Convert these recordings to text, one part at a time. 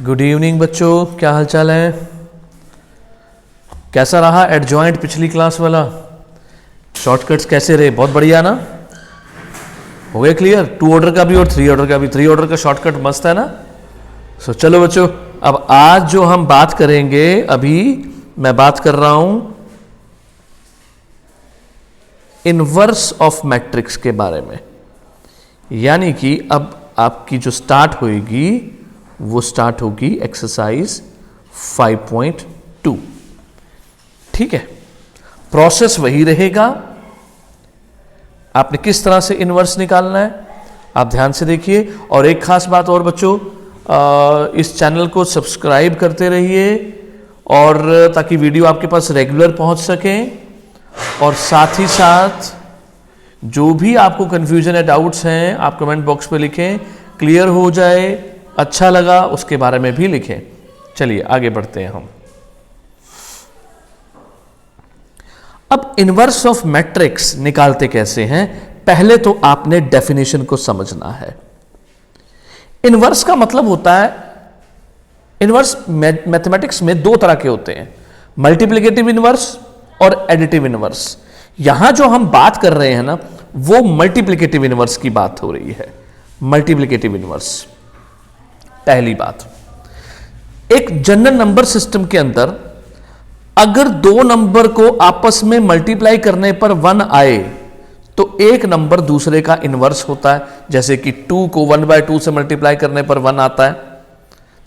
Good evening बच्चों, क्या हाल चाल है? कैसा रहा एडजॉइंट पिछली क्लास वाला? शॉर्टकट्स कैसे रहे? बहुत बढ़िया ना? हो गए क्लियर? 2 ऑर्डर का भी और 3 ऑर्डर का भी। 3 ऑर्डर का शॉर्टकट मस्त है ना? सो चलो बच्चों, अब आज जो हम बात करेंगे, अभी मैं बात कर रहा हूं इनवर्स ऑफ मैट्रिक्स के बारे में। यानी कि अब आपकी जो स्टार्ट होगी वो स्टार्ट होगी एक्सरसाइज 5.2। ठीक है, प्रोसेस वही रहेगा। आपने किस तरह से इनवर्स निकालना है आप ध्यान से देखिए। और एक खास बात और बच्चों, इस चैनल को सब्सक्राइब करते रहिए और ताकि वीडियो आपके पास रेगुलर पहुंच सके। और साथ ही साथ जो भी आपको कंफ्यूजन या डाउट्स हैं आप कमेंट बॉक्स पे लिखें, क्लियर हो जाए। अच्छा लगा उसके बारे में भी लिखें। चलिए आगे बढ़ते हैं हम। अब इनवर्स ऑफ मैट्रिक्स निकालते कैसे हैं, पहले तो आपने डेफिनेशन को समझना है। इनवर्स का मतलब होता है, इनवर्स मैथमेटिक्स में 2 तरह के होते हैं, मल्टीप्लिकेटिव इनवर्स और एडिटिव इनवर्स। यहां जो हम बात कर रहे हैं ना, वो मल्टीप्लिकेटिव इनवर्स की बात हो रही है। मल्टीप्लिकेटिव इनवर्स, पहली बात, एक जनरल नंबर सिस्टम के अंदर अगर 2 नंबर को आपस में मल्टीप्लाई करने पर 1 आए तो एक नंबर दूसरे का इनवर्स होता है। जैसे कि 2 को 1/2 से मल्टीप्लाई करने पर 1 आता है,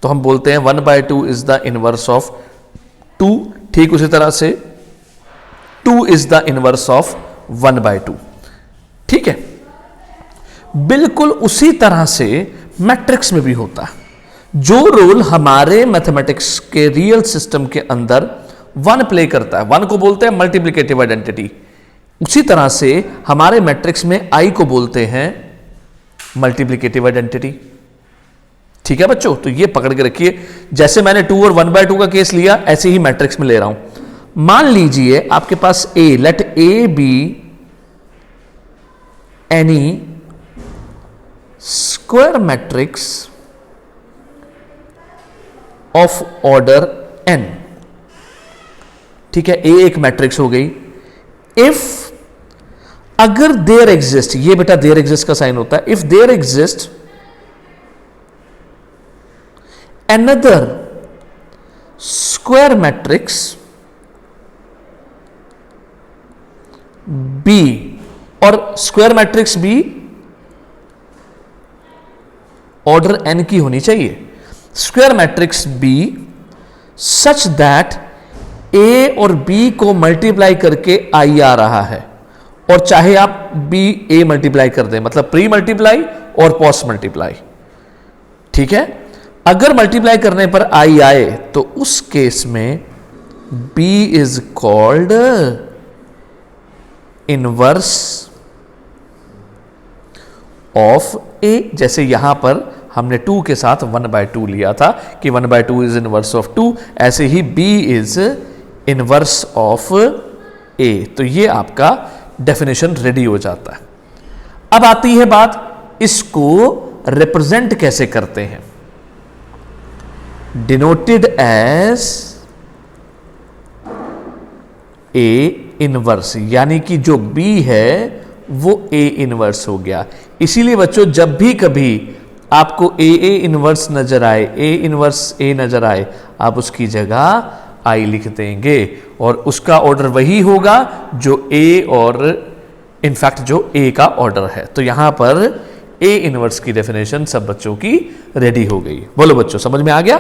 तो हम बोलते हैं 1/2 इज द इनवर्स ऑफ 2। ठीक उसी तरह से 2 इज द इनवर्स ऑफ 1/2। ठीक है, बिल्कुल उसी तरह से मैट्रिक्स में भी होता है। जो रोल हमारे मैथमेटिक्स के रियल सिस्टम के अंदर 1 प्ले करता है, 1 को बोलते हैं मल्टीप्लिकेटिव आइडेंटिटी, उसी तरह से हमारे मैट्रिक्स में I को बोलते हैं मल्टीप्लिकेटिव आइडेंटिटी। ठीक है बच्चों, तो ये पकड़ के रखिए। जैसे मैंने 2 और 1/2 का केस लिया, ऐसे ही मैट्रिक्स में ले रहा हूं। मान लीजिए आपके पास A, let A be any square matrix of order n। ठीक है, A एक मैट्रिक्स हो गई। इफ अगर देयर एग्जिस्ट, ये बेटा देयर एग्जिस्ट का साइन होता है, if there exist another square matrix B, और square matrix B order n की होनी चाहिए। Square matrix B such that A और B को मल्टीप्लाई करके I आ रहा है, और चाहे आप B A मल्टीप्लाई कर दें, मतलब प्री मल्टीप्लाई और पोस्ट मल्टीप्लाई। ठीक है, अगर मल्टीप्लाई करने पर I आए तो उस केस में B is called inverse of A। जैसे यहां पर हमने 2 के साथ 1/2 लिया था कि 1/2 इज इनवर्स ऑफ 2, ऐसे ही B is inverse of A। तो ये आपका डेफिनेशन रेडी हो जाता है। अब आती है बात, इसको रिप्रेजेंट कैसे करते हैं। डिनोटेड एज A इनवर्स, यानी कि जो B है वो A इनवर्स हो गया। इसीलिए बच्चों जब भी कभी आपको A इनवर्स नजर आए, A इनवर्स A नजर आए, आप उसकी जगह I लिख देंगे और उसका ऑर्डर वही होगा जो A और इनफैक्ट जो A का ऑर्डर है। तो यहां पर A इनवर्स की डेफिनेशन सब बच्चों की रेडी हो गई। बोलो बच्चों, समझ में आ गया?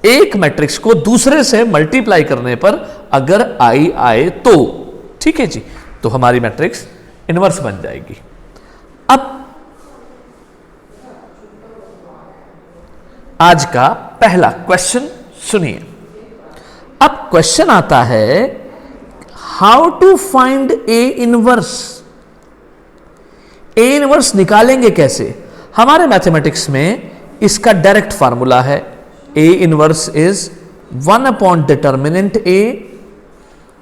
एक मैट्रिक्स को दूसरे से मल्टीप्लाई करने पर अगर I आए तो, ठीक है जी, तो हमारी मैट्रिक्स इनवर्स बन जाएगी। अब आज का पहला क्वेश्चन सुनिए। अब क्वेश्चन आता है, how to find A inverse. A inverse निकालेंगे कैसे? हमारे मैथमेटिक्स में इसका डायरेक्ट फार्मूला है, A inverse is 1 determinant A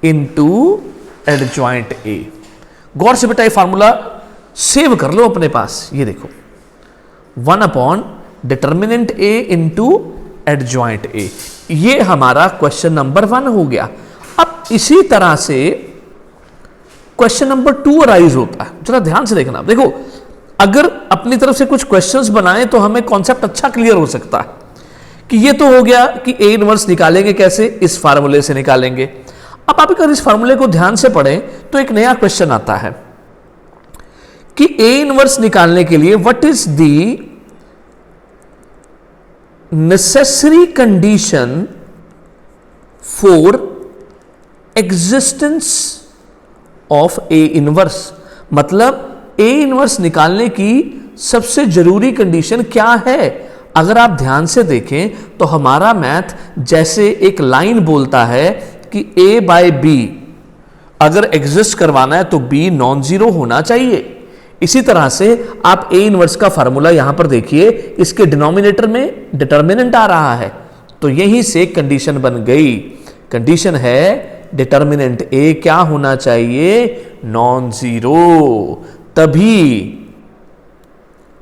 into adjoint A। गौर से बेटा ये फार्मूला सेव कर लो अपने पास। ये देखो, 1 डिटर्मिनेंट A इंटू एडजॉइंट ए। ये हमारा क्वेश्चन नंबर 1 हो गया। अब इसी तरह से क्वेश्चन नंबर 2 अराइज होता है। जरा ध्यान से देखना, देखो अगर अपनी तरफ से कुछ क्वेश्चंस बनाएं तो हमें कॉन्सेप्ट अच्छा क्लियर हो सकता है कि ये तो हो गया कि ए इनवर्स निकालेंगे कैसे, इस फार्मूले से निकालेंगे। अब आप अगर इस फार्मूले को ध्यान से पढ़ें तो एक नया क्वेश्चन आता है कि ए इनवर्स निकालने के लिए what is the necessary condition for existence of A inverse. मतलब ए इनवर्स निकालने की सबसे जरूरी कंडीशन क्या है। अगर आप ध्यान से देखें तो हमारा मैथ जैसे एक लाइन बोलता है कि ए बाय बी अगर एग्जिस्ट करवाना है तो बी नॉन जीरो होना चाहिए। इसी तरह से आप ए इनवर्स का फार्मूला यहां पर देखिए, इसके डिनोमिनेटर में डिटर्मिनेंट आ रहा है, तो यहीं से कंडीशन बन गई। कंडीशन है डिटर्मिनेंट ए क्या होना चाहिए, नॉन जीरो। तभी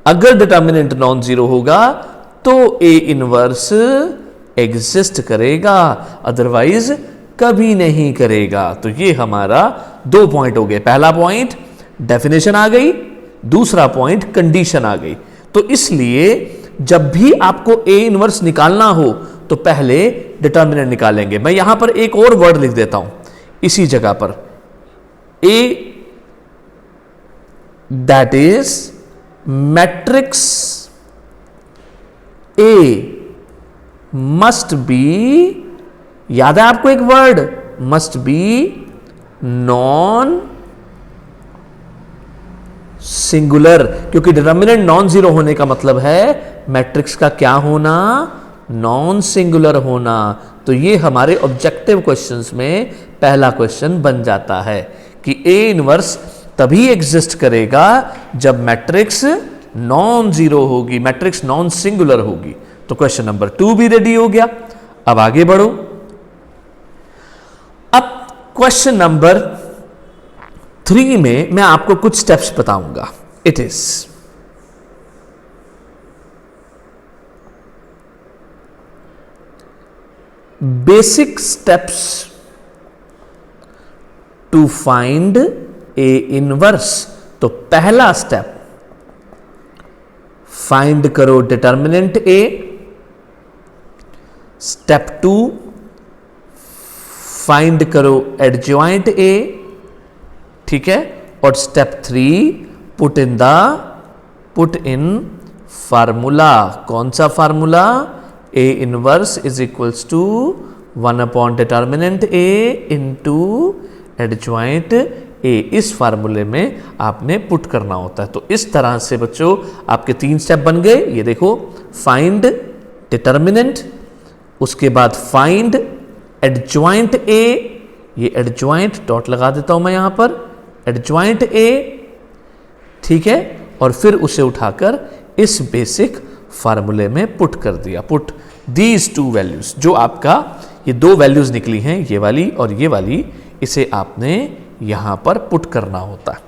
अगर डिटर्मिनेंट नॉन जीरो होगा तो ए इनवर्स एग्जिस्ट करेगा, अदरवाइज कभी नहीं करेगा। तो ये हमारा 2 पॉइंट हो गए। पहला पॉइंट डेफिनेशन आ गई, दूसरा पॉइंट कंडीशन आ गई। तो इसलिए जब भी आपको ए इनवर्स निकालना हो तो पहले डिटर्मिनेंट निकालेंगे। मैं यहां पर एक और वर्ड लिख देता हूं इसी जगह पर, A that is matrix A must be, याद है आपको एक word, must be non singular, क्योंकि डिटर्मिनेंट नॉन जीरो होने का मतलब है मैट्रिक्स का क्या होना, नॉन सिंगुलर होना। तो ये हमारे ऑब्जेक्टिव क्वेश्चंस में पहला क्वेश्चन बन जाता है कि ए इनवर्स तभी एग्जिस्ट करेगा जब मैट्रिक्स नॉन जीरो होगी, मैट्रिक्स नॉन सिंगुलर होगी। तो क्वेश्चन नंबर 2 भी रेडी हो गया। अब आगे बढ़ो। अब क्वेश्चन नंबर 3 में मैं आपको कुछ स्टेप्स बताऊंगा। It is basic steps to find A inverse. तो पहला स्टेप, फाइंड करो डिटर्मिनेंट ए। स्टेप 2, फाइंड करो एडजॉइंट ए, ठीक है। और स्टेप 3, पुट इन फार्मूला। कौन सा formula, A inverse is equals to 1 upon determinant A into adjoint A. इस फार्मूले में आपने पुट करना होता है। तो इस तरह से बच्चों आपके 3 स्टेप बन गए। ये देखो, फाइंड डिटर्मिनेंट, उसके बाद फाइंड एडजॉइंट ए, ये एडजॉइंट डॉट लगा देता हूं मैं यहां पर, एडजॉइंट ए, ठीक है। और फिर उसे उठाकर इस बेसिक फार्मूले में पुट कर दिया। पुट दीज 2 वैल्यूज, जो आपका ये 2 वैल्यूज निकली हैं, ये वाली और ये वाली, इसे आपने यहां पर पुट करना होता है,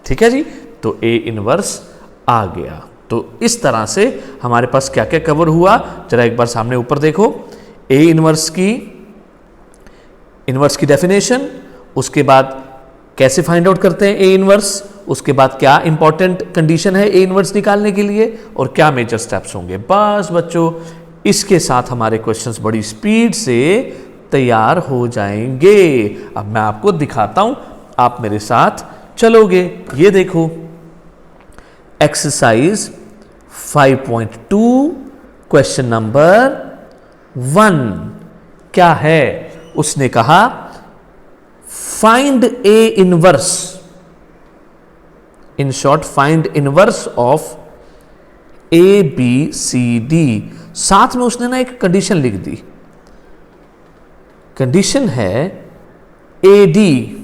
ठीक है जी। तो ए इनवर्स आ गया। तो इस तरह से हमारे पास क्या क्या कवर हुआ, जरा एक बार सामने ऊपर देखो। ए इनवर्स की डेफिनेशन, उसके बाद कैसे फाइंड आउट करते हैं ए इनवर्स, उसके बाद क्या इंपॉर्टेंट कंडीशन है ए इनवर्स निकालने के लिए, और क्या मेजर स्टेप्स होंगे। बस बच्चों, इसके साथ हमारे क्वेश्चंस बड़ी स्पीड से तैयार हो जाएंगे। अब मैं आपको दिखाता हूं, आप मेरे साथ चलोगे। ये देखो, एक्सरसाइज 5.2 क्वेश्चन नंबर 1 क्या है। उसने कहा find A inverse, in short find inverse of A B C D. साथ में उसने ना एक कंडीशन लिख दी। कंडीशन है A D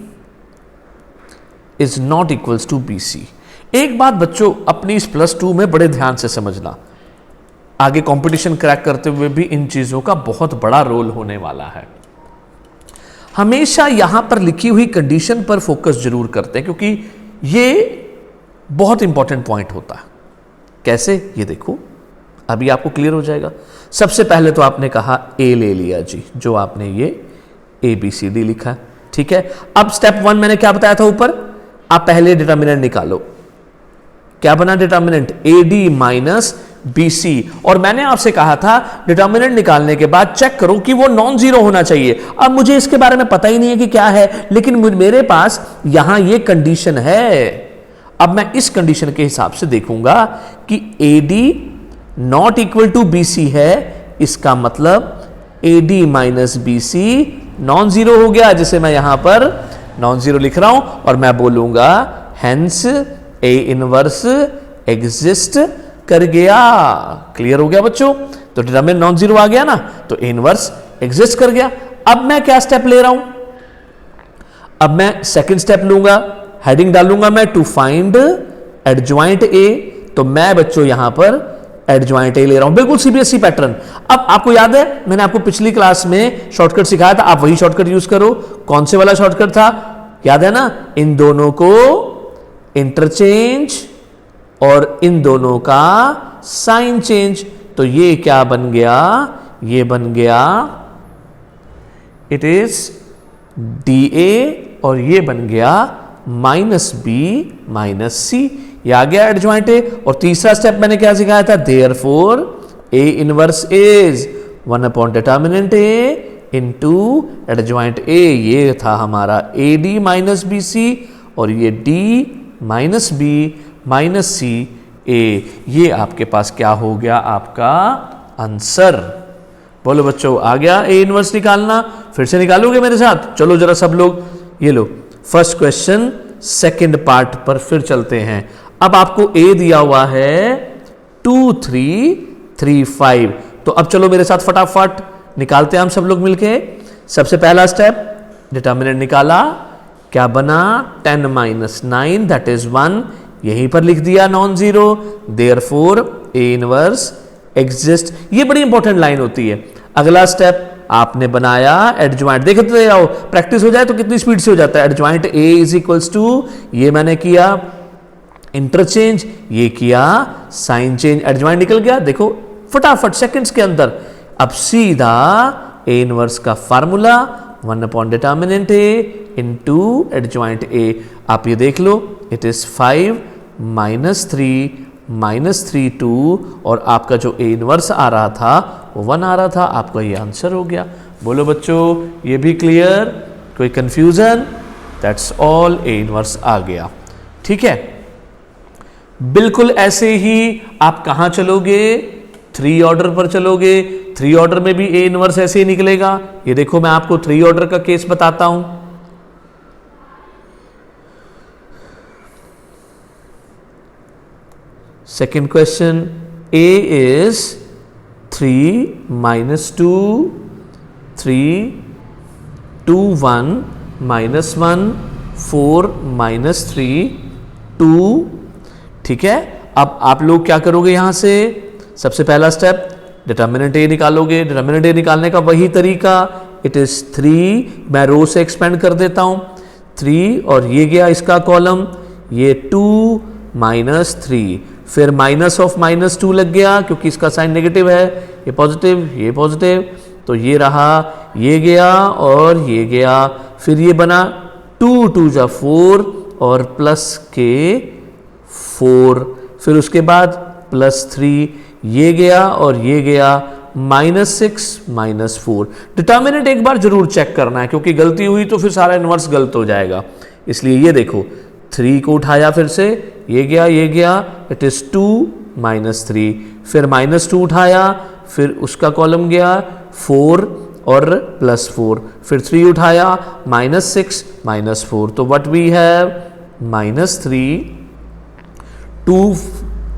is not equals to B C. एक बात बच्चों अपनी इस +2 में बड़े ध्यान से समझना, आगे कंपटीशन क्रैक करते हुए भी इन चीजों का बहुत बड़ा रोल होने वाला है। हमेशा यहां पर लिखी हुई कंडीशन पर फोकस जरूर करते हैं, क्योंकि ये बहुत इंपॉर्टेंट पॉइंट होता है। कैसे, ये देखो, अभी आपको क्लियर हो जाएगा। सबसे पहले तो आपने कहा ए ले लिया जी, जो आपने ये ABCD लिखा, ठीक है। अब स्टेप 1 मैंने क्या बताया था ऊपर, आप पहले डिटर्मिनेंट निकालो। क्या बना डिटर्मिनेंट, AD माइनस BC, और मैंने आपसे कहा था डिटर्मिनेंट निकालने के बाद चेक करो कि वो नॉन जीरो होना चाहिए। अब मुझे इसके बारे में पता ही नहीं है कि क्या है, लेकिन मेरे पास यहां ये कंडीशन है। अब मैं इस कंडीशन के हिसाब से देखूंगा कि AD not equal to BC है, इसका मतलब AD minus BC non zero हो गया, जिसे मैं यहां पर नॉन जीरो लिख रहा हूं, और मैं बोलूंगा हेंस A इनवर्स एग्जिस्ट कर गया। क्लियर हो गया बच्चों, तो डिटरमिनेंट नॉन जीरो आ गया ना, तो A इनवर्स एग्जिस्ट कर गया। अब मैं क्या स्टेप ले रहा हूं, अब मैं सेकंड स्टेप लूंगा, हेडिंग डालूंगा मैं टू फाइंड एडजॉइंट A, तो मैं बच्चों यहां पर एडजॉइंट A ले रहा हूं, बिल्कुल CBSE पैटर्न। अब आपको याद है मैंने आपको पिछली क्लास में शॉर्टकट सिखाया था, आप वही शॉर्टकट यूज करो। कौन से वाला शॉर्टकट था, याद है ना, इन दोनों को इंटरचेंज और इन दोनों का साइन चेंज। तो ये क्या बन गया, ये बन गया इट इज DA, और ये बन गया माइनस B माइनस C, ये आ गया एडजॉइंट A। और तीसरा स्टेप मैंने क्या सिखाया था, therefore A inverse is 1 upon determinant A into adjoint A, ये था हमारा AD माइनस BC, और ये D minus B minus C A, ये आपके पास क्या हो गया, आपका आंसर। बोलो बच्चों, आ गया A इनवर्स निकालना, फिर से निकालोगे मेरे साथ, चलो जरा सब लोग, ये लो फर्स्ट क्वेश्चन सेकंड पार्ट पर फिर चलते हैं। अब आपको A दिया हुआ है 2 3 3 5, तो अब चलो मेरे साथ फटाफट निकालते हैं हम सब लोग मिलके। सबसे पहला स्टेप, डिटर्मिनेंट निकाला, क्या बना 10 माइनस 9 दैट इज 1, यहीं पर लिख दिया non zero, therefore A inverse exist. ये बड़ी इंपॉर्टेंट लाइन होती है। अगला स्टेप आपने बनाया एडजॉइंट, देखते जाओ, प्रैक्टिस हो जाए तो कितनी स्पीड से हो जाता है। Adjoint A is equals to, ये मैंने किया इंटरचेंज, ये किया साइन चेंज, एडजॉइंट निकल गया, देखो फटाफट सेकंड्स के अंदर। अब सीधा A इनवर्स का formula 1 upon determinant A into adjoint A, आप ये देख लो, इट इज 5 माइनस 3 माइनस 3 2, और आपका जो A इनवर्स आ रहा था वो 1 आ रहा था, आपका ये आंसर हो गया। बोलो बच्चों, ये भी क्लियर, कोई confusion, that's all, A inverse आ गया, ठीक है। बिल्कुल ऐसे ही आप कहां चलोगे, 3 ऑर्डर पर चलोगे। 3 ऑर्डर में भी A इनवर्स ऐसे ही निकलेगा। ये देखो मैं आपको 3 ऑर्डर का केस बताता हूं। Second question, A is 3 minus 2 3 2 1 minus 1 4 minus 3 2, ठीक है। अब आप लोग क्या करोगे, यहां से सबसे पहला स्टेप डिटर्मिनेंट A निकालोगे। डिटर्मिनेंट A निकालने का वही तरीका, इट इज 3, मैं रो से एक्सपेंड कर देता हूं 3, और ये गया इसका कॉलम, ये 2 माइनस 3, फिर माइनस ऑफ माइनस 2 लग गया क्योंकि इसका साइन नेगेटिव है, ये पॉजिटिव, तो ये रहा, ये गया और ये गया, फिर ये बना 2 2 जा 4 और प्लस के 4, फिर उसके बाद प्लस 3, ये गया और ये गया, -6 -4। डिटर्मिनेंट एक बार जरूर चेक करना है क्योंकि गलती हुई तो फिर सारा इनवर्स गलत हो जाएगा। इसलिए ये देखो 3 को उठाया, फिर से ये गया, इट इज 2 -3, फिर -2 उठाया, फिर उसका कॉलम गया 4 और +4, फिर 3 उठाया, -6 -4, तो व्हाट वी हैव -3, 2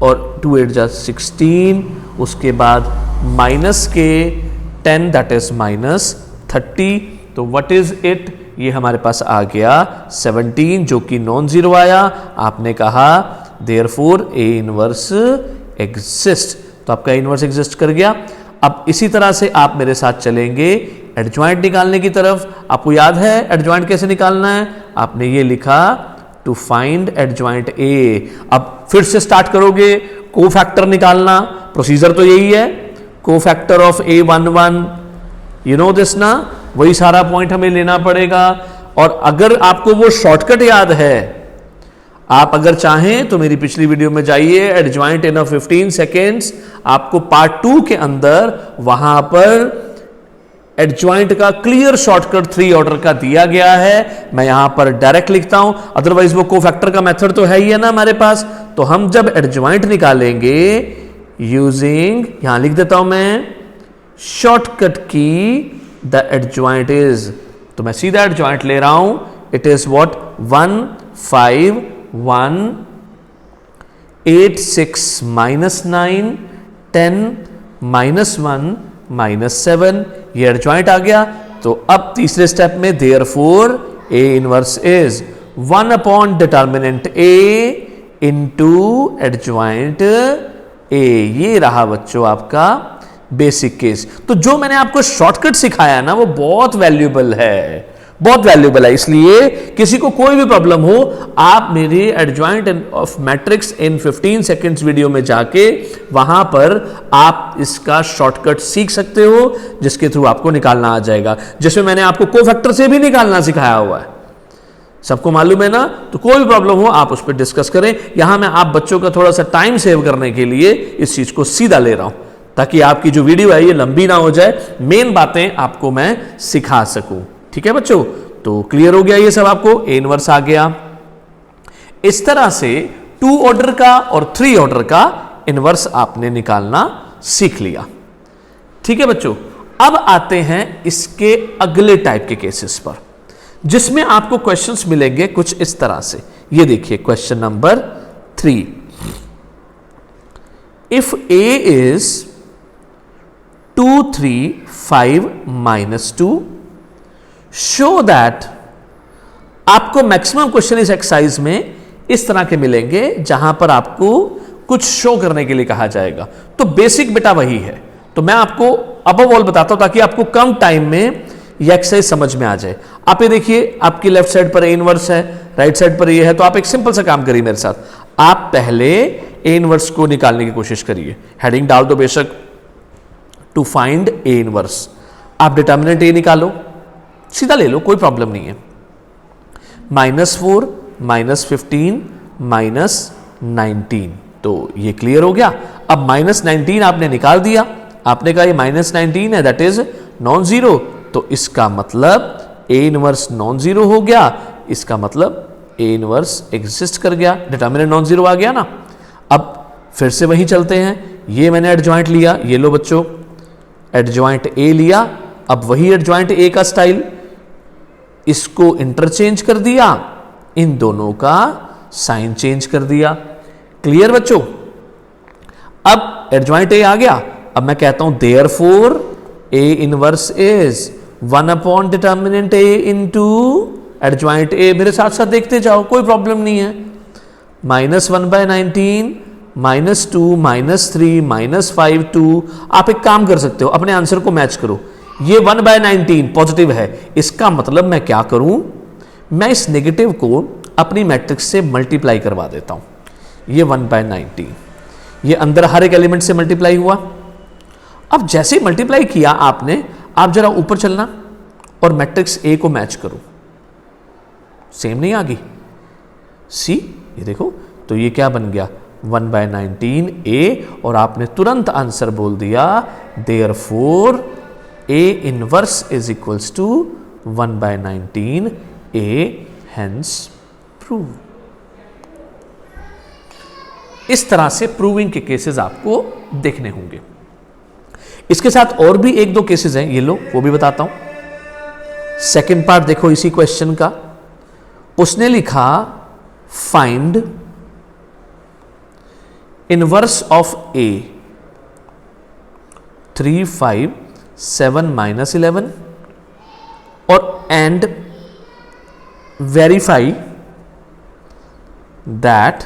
और 2 8 जा 16, उसके बाद माइनस के 10 दैट इज -30, तो व्हाट इज इट, ये हमारे पास आ गया 17 जो कि नॉन जीरो आया। आपने कहा देयरफॉर A इनवर्स एग्जिस्ट, तो आपका इनवर्स एग्जिस्ट कर गया। अब इसी तरह से आप मेरे साथ चलेंगे एडजॉइंट निकालने की तरफ। आपको याद है एडजॉइंट कैसे निकालना है, आपने ये लिखा टू फाइंड एडजॉइंट A। अब फिर से स्टार्ट करोगे कोफैक्टर निकालना, प्रोसीजर तो यही है, cofactor of A11, you know this ना, वही सारा पॉइंट हमें लेना पड़ेगा। और अगर आपको वो शॉर्टकट याद है, आप अगर चाहें तो मेरी पिछली वीडियो में जाइए, एडजॉइंट इन 15 सेकेंड्स, आपको पार्ट 2 के अंदर वहां पर एडजॉइंट का क्लियर शॉर्टकट 3 ऑर्डर का दिया गया है। मैं यहां पर डायरेक्ट लिखता हूं, अदरवाइज वो कोफैक्टर का मेथड तो है ही है ना हमारे पास। तो हम जब एडजॉइंट निकालेंगे यूजिंग, यहां लिख देता हूं मैं, शॉर्टकट की द एडजॉइंट इज, तो मैं सीधा एडजॉइंट ले रहा हूं, इट इज व्हाट 1 5 1 8 6 -9 10 -1 -7, ये एडजॉइंट आ गया। तो अब तीसरे स्टेप में therefore A inverse is 1 upon determinant A into adjoint A। ये रहा बच्चों आपका बेसिक केस। तो जो मैंने आपको शॉर्टकट सिखाया ना वो बहुत वैल्यूएबल है, बहुत वैल्यूएबल है। इसलिए किसी को कोई भी प्रॉब्लम हो, आप मेरी adjoint of matrix in 15 seconds video में जाके वहां पर आप इसका शॉर्टकट सीख सकते हो, जिसके थ्रू आपको निकालना आ जाएगा, जिसमें मैंने आपको कोफैक्टर से भी निकालना सिखाया हुआ है। सबको मालूम है ना? तो कोई भी प्रॉब्लम हो आप उस पर डिस्कस करें। यहां मैं आप बच्चों का थोड़ा सा टाइम सेव करने के लिए इस चीज को सीधा ले रहा हूं, ताकि आपकी जो वीडियो है ये लंबी ना हो जाए, मेन बातें आपको मैं सिखा सकूं। ठीक है बच्चों, तो क्लियर हो गया ये सब, आपको A इनवर्स आ गया। इस तरह से 2 ऑर्डर का और 3 ऑर्डर का इनवर्स आपने निकालना सीख लिया। ठीक है बच्चों, अब आते हैं इसके अगले टाइप के केसेस पर, जिसमें आपको क्वेश्चंस मिलेंगे कुछ इस तरह से। ये देखिए question number 3, if A is 2 3 5 -2 show that, आपको मैक्सिमम क्वेश्चन इस एक्सरसाइज में इस तरह के मिलेंगे जहां पर आपको कुछ शो करने के लिए कहा जाएगा। तो बेसिक बेटा वही है, तो मैं आपको अबव ऑल बताता हूं ताकि आपको कम टाइम में यह एक्सरसाइज समझ में आ जाए। आप ये देखिए, आपकी लेफ्ट साइड पर A इनवर्स है, राइट साइड पर ये है, तो आप एक सिंपल सा काम करिए मेरे साथ। आप पहले A इनवर्स को निकालने की कोशिश करिए, हेडिंग डाल दो बेशक, टू फाइंड A इनवर्स। आप डिटर्मिनेंट A निकालो, सीधा ले लो, कोई प्रॉब्लम नहीं है। -4 -15 -19, तो ये क्लियर हो गया। अब -19 आपने निकाल दिया, आपने कहा ये -19 है, दैट इज नॉन जीरो, तो इसका मतलब A इनवर्स नॉन जीरो हो गया, इसका मतलब A इनवर्स एग्जिस्ट कर गया, डिटर्मिनेंट नॉन जीरो आ गया ना। अब फिर से वहीं चलते हैं, ये मैंने एडजॉइंट लिया, ये लो बच्चों एडजॉइंट A लिया, अब वही एडजॉइंट A का स्टाइल, इसको इंटरचेंज कर दिया, इन दोनों का साइन चेंज कर दिया। क्लियर बच्चों? अब एडजॉइंट A आ गया, अब मैं कहता हूं therefore A inverse is 1 upon determinant A into adjoint A। मेरे साथ साथ देखते जाओ, कोई प्रॉब्लम नहीं है। -1/19 -2 -3 -5 2। आप एक काम कर सकते हो, अपने आंसर को मैच करो। ये 1/19 पॉजिटिव है, इसका मतलब मैं क्या करूं, मैं इस नेगेटिव को अपनी मैट्रिक्स से मल्टीप्लाई करवा देता हूं। ये 1/19, ये अंदर हर एक एलिमेंट से मल्टीप्लाई हुआ। अब जैसे ही मल्टीप्लाई किया आपने, आप जरा ऊपर चलना और मैट्रिक्स A को मैच करो, सेम नहीं आ गई? सी, ये देखो, तो ये क्या बन गया 1/19 A, और आपने तुरंत आंसर बोल दिया therefore A inverse is equals to 1/19 A, hence prove. इस तरह से प्रूविंग के केसेस आपको देखने होंगे। इसके साथ और भी 1-2 केसेस हैं, ये लो वो भी बताता हूं। सेकंड पार्ट देखो इसी क्वेश्चन का, उसने लिखा फाइंड इनवर्स ऑफ A 3 5 7 -11 और and verify that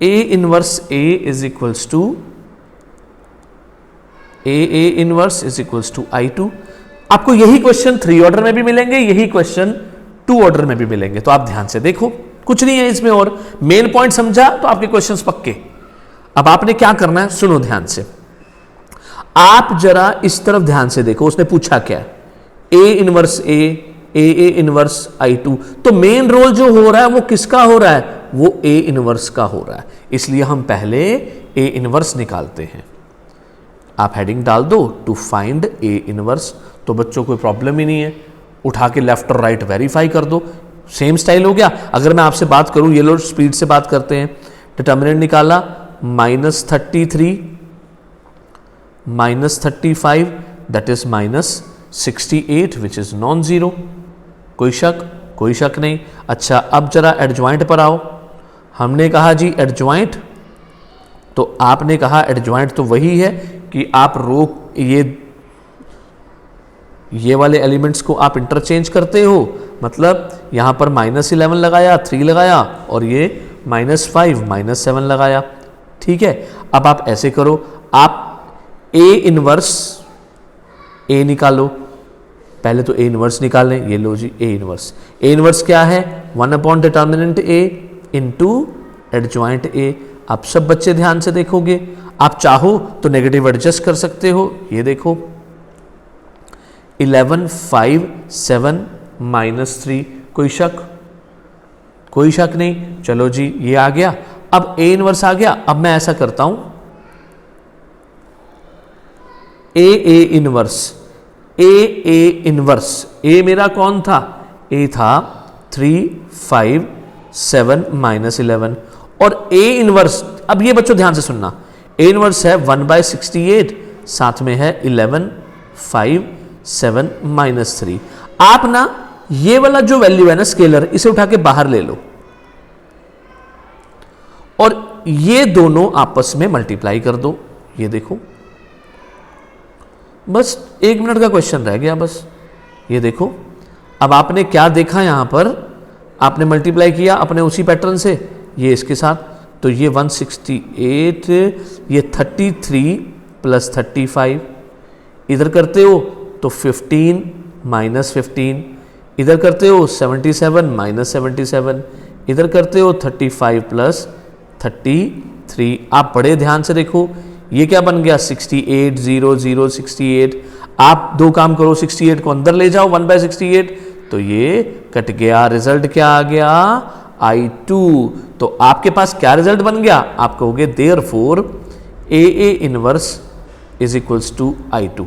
A inverse A is equals to A inverse is equals to I2। आपको यही क्वेश्चन 3 ऑर्डर में भी मिलेंगे, यही क्वेश्चन 2 ऑर्डर में भी मिलेंगे, तो आप ध्यान से देखो, कुछ नहीं है इसमें और। मेन पॉइंट समझा तो आपके क्वेश्चंस पक्के। अब आपने क्या करना है, सुनो ध्यान से, आप जरा इस तरफ ध्यान से देखो, उसने पूछा क्या, ए इनवर्स ए इनवर्स I2, तो मेन रोल जो हो रहा है वो किसका हो रहा है, वो ए इनवर्स का हो रहा है, इसलिए हम पहले ए इनवर्स निकालते हैं। आप हेडिंग डाल दो टू फाइंड ए इनवर्स, तो बच्चों कोई प्रॉब्लम ही नहीं है, उठा के लेफ्ट और राइट वेरीफाई कर दो, सेम स्टाइल हो गया। अगर मैं आपसे बात करूं, ये लोग स्पीड से बात करते हैं, डिटर्मिनेंट निकाला -33 -35 that is -68 which is non zero. कोई शक नहीं। अच्छा, अब जरा एडजॉइंट पर आओ। हमने कहा जी एडजॉइंट, तो आपने कहा एडजॉइंट तो वही है कि आप ये वाले एलिमेंट्स को आप इंटरचेंज करते हो, मतलब यहां पर -11 लगाया, 3 लगाया, और ये -5 -7 लगाया। ठीक है, अब आप ऐसे करो, आप ए इनवर्स ए निकालो, पहले तो ए इनवर्स निकाल लें, ये लो जी ए इनवर्स। ए इनवर्स क्या है, 1 डिटर्मिनेंट ए इंटू एडजॉइंट ए। आप सब बच्चे ध्यान से देखोगे, आप चाहो तो नेगेटिव एडजस्ट कर सकते हो, ये देखो 11 5 7 -3। कोई शक नहीं। चलो जी ये आ गया, अब ए इनवर्स आ गया। अब मैं ऐसा करता हूं, ए इनवर्स, ए मेरा कौन था, ए था 3 5 7 -11, और ए इनवर्स, अब ये बच्चों ध्यान से सुनना, ए इनवर्स है 1/68, साथ में है 11 5 7 -3। आप ना ये वाला जो वैल्यू है ना स्केलर, इसे उठा के बाहर ले लो और ये दोनों आपस में मल्टीप्लाई कर दो। ये देखो, बस 1 मिनट का क्वेश्चन रह गया बस। ये देखो, अब आपने क्या देखा, यहां पर आपने मल्टीप्लाई किया अपने उसी पैटर्न से, ये इसके साथ, तो ये 168, ये 33 + 35, इधर करते हो तो 15 -15, इधर करते हो 77 -77, इधर करते हो 35 + 33। आप बड़े ध्यान से देखो, ये क्या बन गया, 68 0 0 68। आप दो काम करो, 68 को अंदर ले जाओ 1/68, तो ये कट गया, रिजल्ट क्या आ गया, I2। तो आपके पास क्या रिजल्ट बन गया, आप कहोगे therefore A inverse is equals to I2।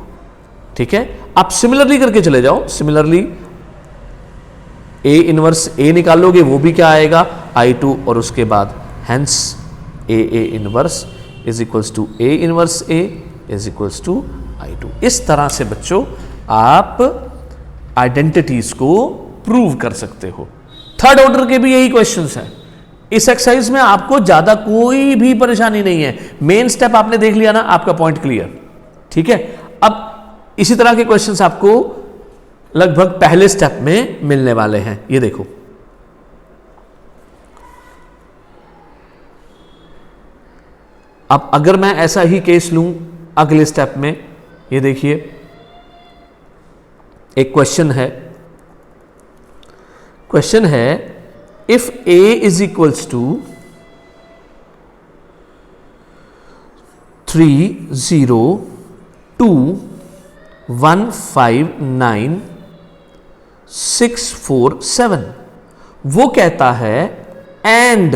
ठीक है, आप सिमिलरली करके चले जाओ, सिमिलरली ए इनवर्स ए निकालोगे, वो भी क्या आएगा, I2, और उसके बाद hence A inverse is equals to A inverse A is equals to I2। इस तरह से बच्चों आप आइडेंटिटीज को प्रूव कर सकते हो। थर्ड ऑर्डर के भी यही क्वेश्चंस हैं। इस एक्सरसाइज में आपको ज्यादा कोई भी परेशानी नहीं है, मेन स्टेप आपने देख लिया ना, आपका पॉइंट क्लियर। ठीक है, अब इसी तरह के क्वेश्चंस आपको लगभग पहले स्टेप में मिलने वाले हैं। ये देखो, अब अगर मैं ऐसा ही केस लूं अगले स्टेप में, ये देखिए एक क्वेश्चन है, if a is equals to 3 0 2 1 5 9 6 4 7, वो कहता है and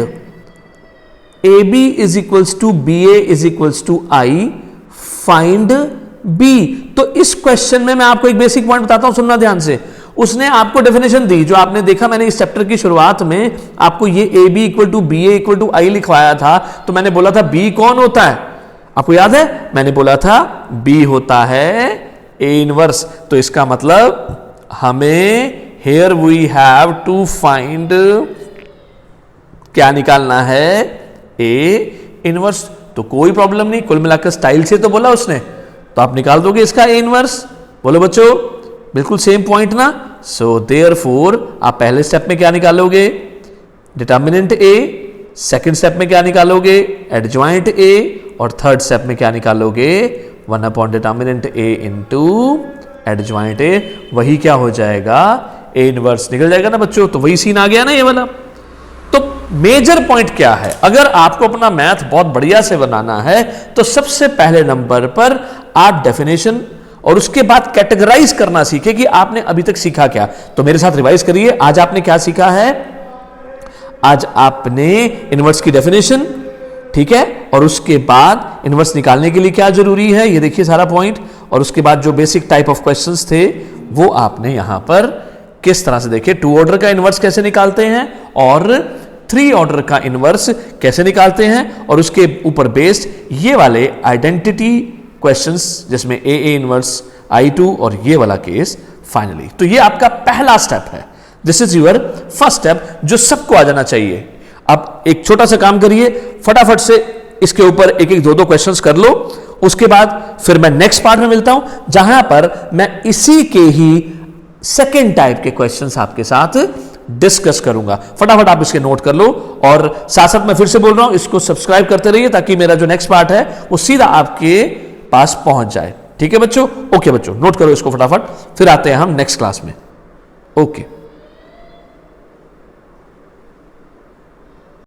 AB is equals to BA is equals to I, find B। तो इस क्वेश्चन में मैं आपको एक बेसिक पॉइंट बताता हूं, सुनना ध्यान से। उसने आपको डेफिनेशन दी, जो आपने देखा मैंने इस चैप्टर की शुरुआत में आपको ये AB equal to BA equal to I लिखवाया था, तो मैंने बोला था B कौन होता है, आपको याद है, मैंने बोला था B होता है A इनवर्स। तो इसका मतलब हमें here we have to find, क्या निकालना है, A इनवर्स। तो कोई प्रॉब्लम नहीं, कुल मिलाकर स्टाइल से तो बोला उसने, तो आप निकाल दोगे इसका A इनवर्स। बोलो बच्चों, बिल्कुल सेम पॉइंट ना। सो देयरफॉर आप पहले स्टेप में क्या निकालोगे, डिटर्मिनेंट A, सेकंड स्टेप में क्या निकालोगे, एडजॉइंट A, और थर्ड स्टेप में क्या निकालोगे, 1 determinant A into adjoint A। वही क्या हो जाएगा, A इनवर्स निकल जाएगा ना बच्चों। तो वही सीन आ गया ना ये वाला। तो मेजर पॉइंट क्या है, अगर आपको अपना मैथ बहुत बढ़िया से बनाना है तो सबसे पहले नंबर पर आप डेफिनेशन और उसके बाद कैटेगराइज करना सीखे कि आपने अभी तक सीखा क्या। तो मेरे साथ रिवाइज करिए, आज आपने क्या सीखा है? आज आपने इनवर्स की डेफिनेशन, ठीक है, और उसके बाद इनवर्स निकालने के लिए क्या जरूरी है, ये देखिए सारा पॉइंट, और उसके बाद जो बेसिक टाइप ऑफ क्वेश्चंस थे वो आपने यहां पर किस तरह से देखे, 2 ऑर्डर का इनवर्स कैसे निकालते हैं और 3 ऑर्डर का इनवर्स कैसे निकालते हैं, और उसके ऊपर बेस्ड ये वाले आइडेंटिटी क्वेश्चंस जिसमें ए इनवर्स I2 और ये वाला केस फाइनली। तो ये आपका पहला स्टेप है, this is your first step जो सबको आ जाना चाहिए। अब एक छोटा सा काम करिए, फटाफट से इसके ऊपर एक एक 2-2 क्वेश्चंस कर लो, उसके बाद फिर मैं नेक्स्ट पार्ट में मिलता हूं जहां पर मैं इसी के ही सेकेंड टाइप के क्वेश्चंस आपके साथ डिस्कस करूंगा। फटाफट आप इसके नोट कर लो, और साथ साथ मैं फिर से बोल रहा हूं, इसको सब्सक्राइब करते रहिए ताकि मेरा जो नेक्स्ट पार्ट है वो सीधा आपके पास पहुंच जाए। ठीक है बच्चों? ओके बच्चों, नोट करो इसको फटाफट, फिर आते हैं हम नेक्स्ट क्लास में। ओके।